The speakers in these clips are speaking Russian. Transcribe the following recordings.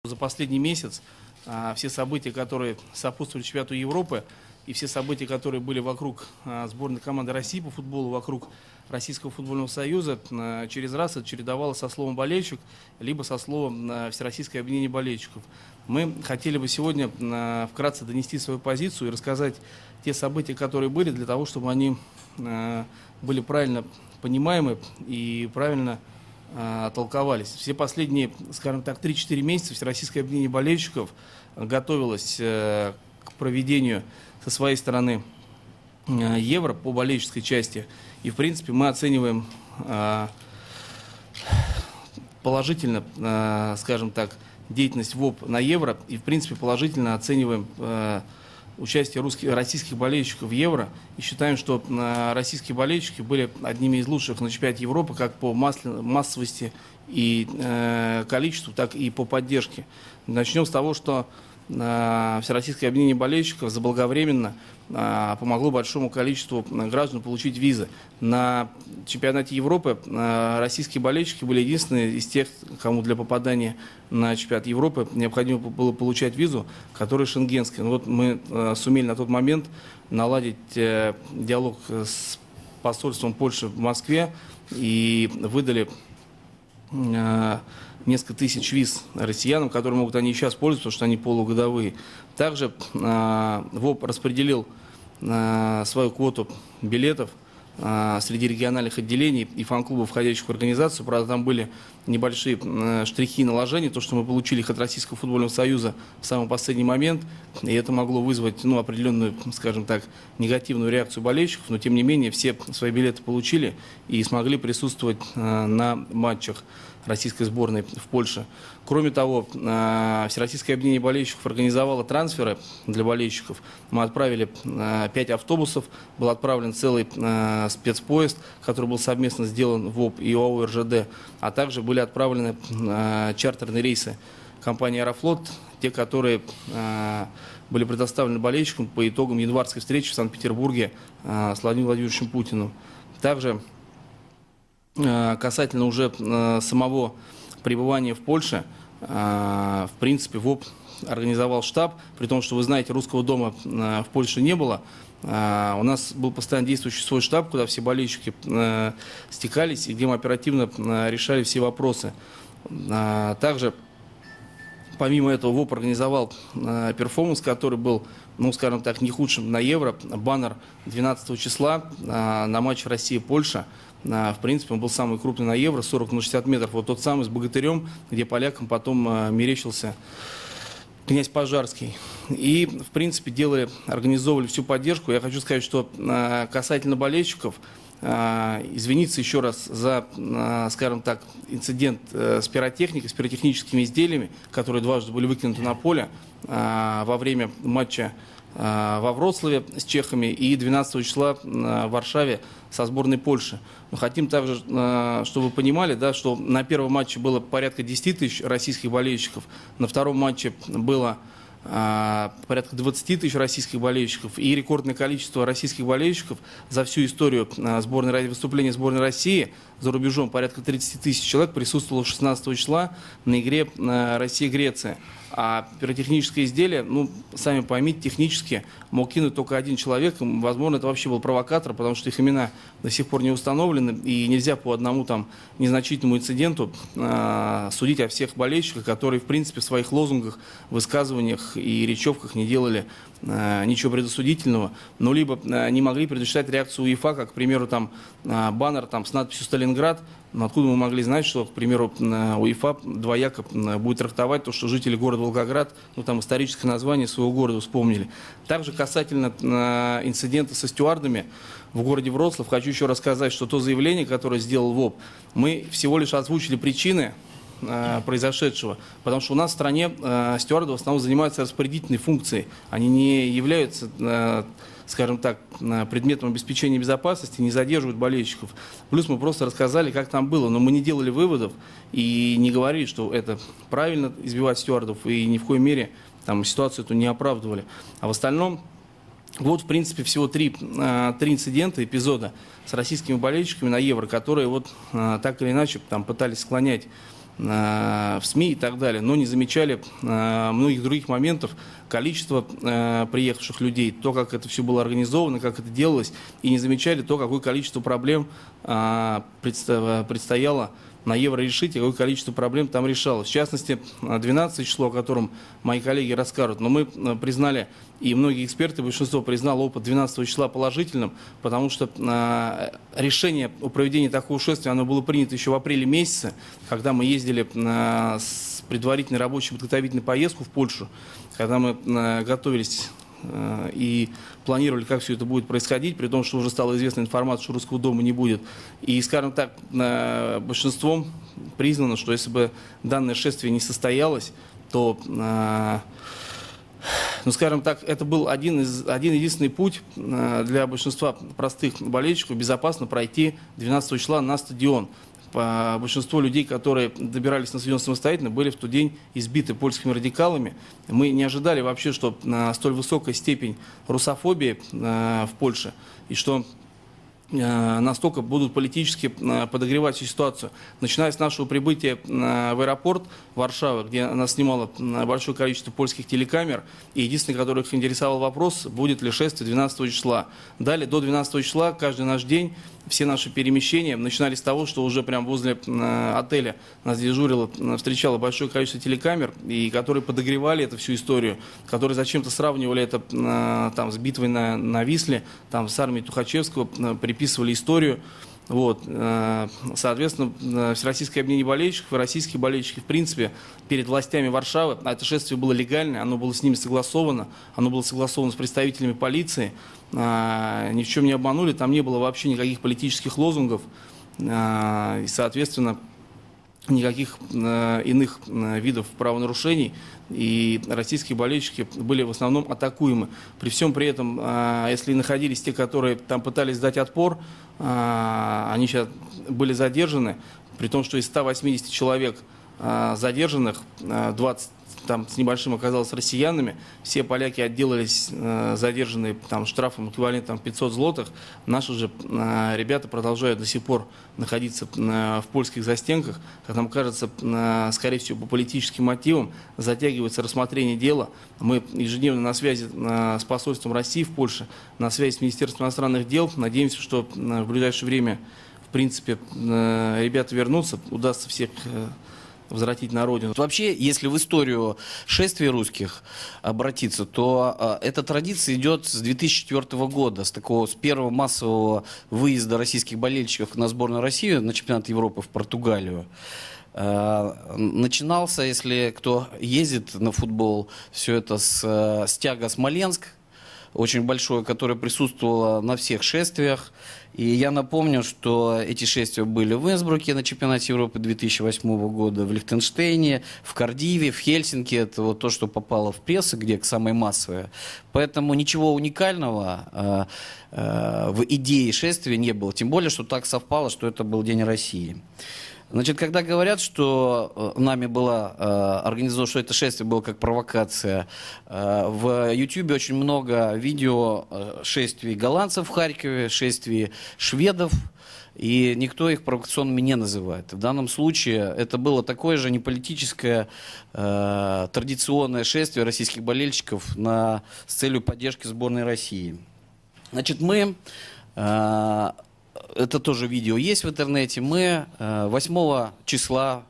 За последний месяц все события, которые сопутствовали чемпионату Европы, и все события, которые были вокруг сборной команды России по футболу, вокруг Российского футбольного союза, через раз это чередовалось со словом «болельщик», либо со словом «Всероссийское объединение болельщиков». Мы хотели бы сегодня вкратце донести свою позицию и рассказать те события, которые были, для того, чтобы они были правильно понимаемы и правильно толковались. Все последние, скажем так, 3-4 месяца Всероссийское объединение болельщиков готовилось к проведению со своей стороны Евро по болельческой части. И, в принципе, мы оцениваем положительно, скажем так, деятельность ВОП на Евро. И, в принципе, положительно оцениваем участие российских болельщиков в Евро. И считаем, что российские болельщики были одними из лучших на чемпионате Европы как по массовости и количеству, так и по поддержке. Начнем с того, что Всероссийское объединение болельщиков заблаговременно помогло большому количеству граждан получить визы. На чемпионате Европы российские болельщики были единственные из тех, кому для попадания на чемпионат Европы необходимо было получать визу, которая шенгенская. Вот мы сумели на тот момент наладить диалог с посольством Польши в Москве и выдали несколько тысяч виз россиянам, которые могут они и сейчас пользоваться, потому что они полугодовые. Также ВОП распределил свою квоту билетов среди региональных отделений и фан-клубов, входящих в организацию. Правда, там были небольшие штрихи и наложения, то, что мы получили их от Российского футбольного союза в самый последний момент, и это могло вызвать определенную, скажем так, негативную реакцию болельщиков, но тем не менее все свои билеты получили и смогли присутствовать на матчах российской сборной в Польше. Кроме того, Всероссийское объединение болельщиков организовало трансферы для болельщиков. Мы отправили 5 автобусов, был отправлен целый спецпоезд, который был совместно сделан ВОП и ОАО РЖД, а также были отправлены чартерные рейсы компании «Аэрофлот», те, которые были предоставлены болельщикам по итогам январской встречи в Санкт-Петербурге с Владимиром Владимировичем Путиным. Также касательно уже самого пребывания в Польше, в принципе, ВОП организовал штаб, при том, что, вы знаете, русского дома в Польше не было. У нас был постоянно действующий свой штаб, куда все болельщики стекались и где мы оперативно решали все вопросы. Также, помимо этого, ВОП организовал перформанс, который был, скажем так, не худшим на Евро. Баннер 12 числа на матч Россия-Польша. В принципе, он был самый крупный на Евро, 40 на 60 метров. Вот тот самый с богатырем, где полякам потом мерещился князь Пожарский. И, в принципе, организовывали всю поддержку. Я хочу сказать, что касательно болельщиков, извиниться еще раз за, скажем так, инцидент с пиротехникой, с пиротехническими изделиями, которые дважды были выкинуты на поле во время матча во Вроцлаве с чехами и 12 числа в Варшаве со сборной Польши. Но хотим также, чтобы вы понимали, да, что на первом матче было порядка 10 тысяч российских болельщиков, на втором матче было порядка 20 тысяч российских болельщиков, и рекордное количество российских болельщиков за всю историю выступления сборной России за рубежом, порядка 30 тысяч человек, присутствовало 16 числа на игре Россия-Греция. А пиротехническое изделие, сами поймите, технически мог кинуть только один человек. Возможно, это вообще был провокатор, потому что их имена до сих пор не установлены. И нельзя по одному незначительному инциденту судить о всех болельщиках, которые, в принципе, в своих лозунгах, высказываниях и речевках не делали ничего предосудительного, но либо не могли предусчитать реакцию УЕФА, как, к примеру, баннер с надписью «Сталинград». Но откуда мы могли знать, что, к примеру, УЕФА двояко будет трактовать то, что жители города Волгоград, историческое название своего города вспомнили. Также касательно инцидента со стюардами в городе Вроцлав, хочу еще рассказать, что то заявление, которое сделал ВОП, мы всего лишь озвучили причины произошедшего, потому что у нас в стране стюарды в основном занимаются распорядительной функцией, они не являются, скажем так, предметом обеспечения безопасности, не задерживают болельщиков. Плюс мы просто рассказали, как там было, но мы не делали выводов и не говорили, что это правильно избивать стюардов, и ни в коей мере ситуацию эту не оправдывали. А в остальном, вот, в принципе, всего три инцидента, эпизода с российскими болельщиками на Евро, которые так или иначе пытались склонять в СМИ и так далее, но не замечали многих других моментов, количество приехавших людей, то, как это все было организовано, как это делалось, и не замечали то, какое количество проблем предстояло на Евро решить, и какое количество проблем там решалось. В частности, 12 число, о котором мои коллеги расскажут, но мы признали, и многие эксперты, большинство признало опыт 12 числа положительным, потому что решение о проведении такого шествия, оно было принято еще в апреле месяце, когда мы ездили с предварительной рабочей подготовительной поездку в Польшу, когда мы готовились и планировали, как все это будет происходить, при том, что уже стала известна информация, что Русского дома не будет. И, скажем так, большинством признано, что если бы данное шествие не состоялось, то, ну, скажем так, это был один единственный путь для большинства простых болельщиков безопасно пройти 12 числа на стадион. Большинство людей, которые добирались на стадион самостоятельно, были в тот день избиты польскими радикалами. Мы не ожидали вообще, что столь высокая степень русофобии в Польше, и что настолько будут политически подогревать всю ситуацию. Начиная с нашего прибытия в аэропорт Варшавы, где нас снимало большое количество польских телекамер, и единственный, который их интересовал вопрос, будет ли шествие 12 числа. Далее, до 12 числа, каждый наш день, все наши перемещения начинались с того, что уже прямо возле отеля нас дежурило, встречало большое количество телекамер, и которые подогревали эту всю историю, которые зачем-то сравнивали это там, с битвой на Висле, там, с армией Тухачевского, приписывали историю. Вот. Соответственно, Всероссийское объединение болельщиков и российские болельщики, в принципе, перед властями Варшавы, это шествие было легальное, оно было с ними согласовано, оно было согласовано с представителями полиции, ни в чем не обманули, там не было вообще никаких политических лозунгов, и, соответственно, никаких иных видов правонарушений, и российские болельщики были в основном атакуемы. При всем при этом, если находились те, которые там пытались дать отпор, они сейчас были задержаны, при том, что из 180 человек задержанных, 20 там с небольшим оказалось россиянами, все поляки отделались задержанные там штрафом эквивалентом 500 злотых. Наши же ребята продолжают до сих пор находиться в польских застенках. Как нам кажется, скорее всего, по политическим мотивам затягивается рассмотрение дела. Мы ежедневно на связи с посольством России в Польше, на связи с Министерством иностранных дел. Надеемся, что в ближайшее время, в принципе, ребята вернутся, удастся всех возвратить на родину. Вообще, если в историю шествий русских обратиться, то эта традиция идет с 2004 года, с первого массового выезда российских болельщиков на сборную России на чемпионат Европы в Португалию. Начинался, если кто ездит на футбол, все это с стяга Смоленск, очень большое, которое присутствовало на всех шествиях. И я напомню, что эти шествия были в Инсбруке на чемпионате Европы 2008 года, в Лихтенштейне, в Кардиве, в Хельсинки. Это вот то, что попало в прессу, где самое массовое. Поэтому ничего уникального в идее шествия не было. Тем более, что так совпало, что это был День России. Значит, когда говорят, что нами было организовано, что это шествие было как провокация, в Ютьюбе очень много видео шествий голландцев в Харькове, шествий шведов, и никто их провокационными не называет. В данном случае это было такое же неполитическое, традиционное шествие российских болельщиков с целью поддержки сборной России. Значит, мы... Это тоже видео есть в интернете. Мы 8 числа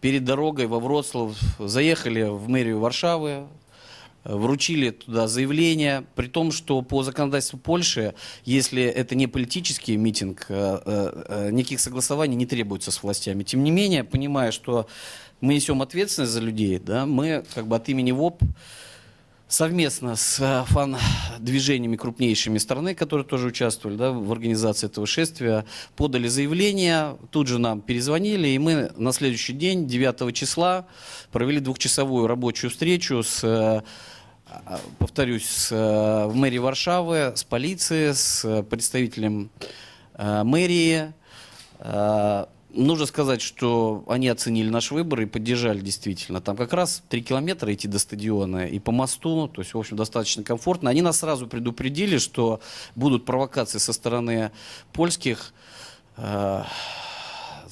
перед дорогой во Вроцлав заехали в мэрию Варшавы, вручили туда заявление, при том, что по законодательству Польши, если это не политический митинг, никаких согласований не требуется с властями. Тем не менее, понимая, что мы несем ответственность за людей, да, мы как бы от имени ВОП совместно с фан-движениями крупнейшими страны, которые тоже участвовали, да, в организации этого шествия, подали заявление, тут же нам перезвонили, и мы на следующий день, 9 числа, провели двухчасовую рабочую встречу повторюсь, в мэрии Варшавы, с полицией, с представителем мэрии. Нужно сказать, что они оценили наш выбор и поддержали действительно. Там как раз 3 километра идти до стадиона и по мосту, то есть, в общем, достаточно комфортно. Они нас сразу предупредили, что будут провокации со стороны польских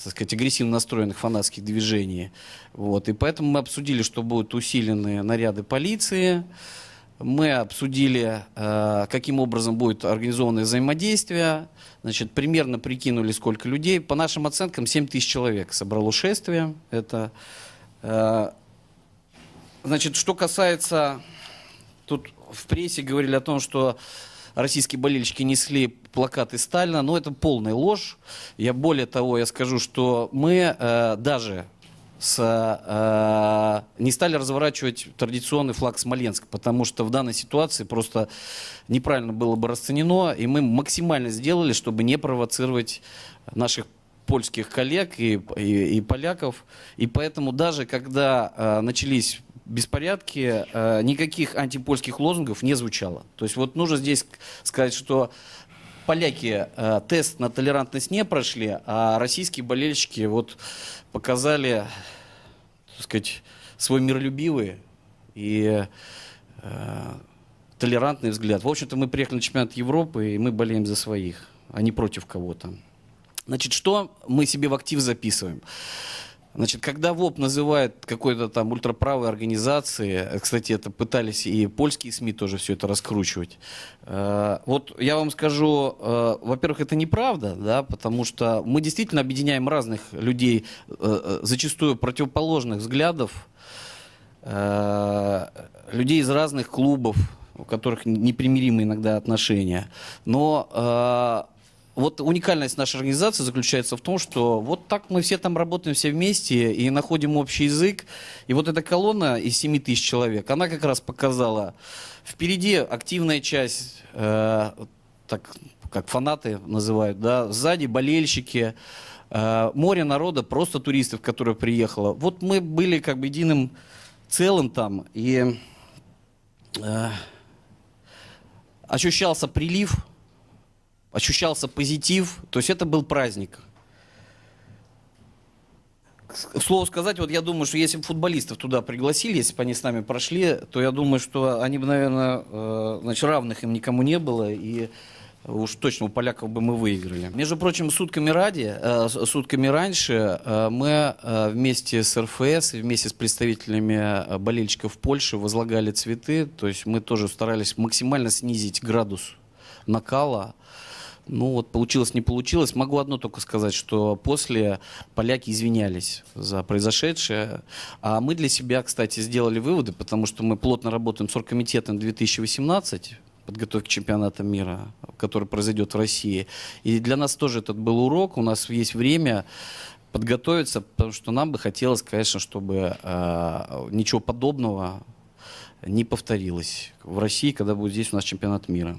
так сказать, агрессивно настроенных фанатских движений. Вот. И поэтому мы обсудили, что будут усилены наряды полиции. Мы обсудили, каким образом будет организовано взаимодействие. Значит, примерно прикинули, сколько людей. По нашим оценкам, 7 тысяч человек собрало шествие. Это, значит, что касается... Тут в прессе говорили о том, что российские болельщики несли плакаты Сталина, но это полная ложь. Более того, я скажу, что мы даже не стали разворачивать традиционный флаг Смоленска, потому что в данной ситуации просто неправильно было бы расценено, и мы максимально сделали, чтобы не провоцировать наших польских коллег и поляков. И поэтому даже когда начались беспорядки, никаких антипольских лозунгов не звучало. То есть вот нужно здесь сказать, что поляки тест на толерантность не прошли, а российские болельщики вот показали, так сказать, свой миролюбивый и толерантный взгляд. В общем-то, мы приехали на чемпионат Европы, и мы болеем за своих, а не против кого-то. Значит, что мы себе в актив записываем? Значит, когда ВОП называет какой-то там ультраправой организации, кстати, это пытались и польские СМИ тоже все это раскручивать. Вот я вам скажу, во-первых, это неправда, да, потому что мы действительно объединяем разных людей, зачастую противоположных взглядов, людей из разных клубов, у которых непримиримые иногда отношения. Но вот уникальность нашей организации заключается в том, что вот так мы все там работаем все вместе и находим общий язык. И вот эта колонна из 7 тысяч человек, она как раз показала, впереди активная часть, так как фанаты называют, да, сзади болельщики, море народа, просто туристов, которые приехало. Вот мы были как бы единым целым там, и ощущался прилив, ощущался позитив, то есть это был праздник. К слову сказать, вот я думаю, что если бы футболистов туда пригласили, если бы они с нами прошли, то я думаю, что они бы, наверное, значит, равных им никому не было, и уж точно у поляков бы мы выиграли. Между прочим, сутками раньше мы вместе с РФС, вместе с представителями болельщиков Польши возлагали цветы, то есть мы тоже старались максимально снизить градус накала. Ну вот получилось, не получилось. Могу одно только сказать, что после поляки извинялись за произошедшее. А мы для себя, кстати, сделали выводы, потому что мы плотно работаем с оргкомитетом 2018, подготовки чемпионата мира, который произойдет в России. И для нас тоже этот был урок. У нас есть время подготовиться, потому что нам бы хотелось, конечно, чтобы ничего подобного не повторилось в России, когда будет здесь у нас чемпионат мира.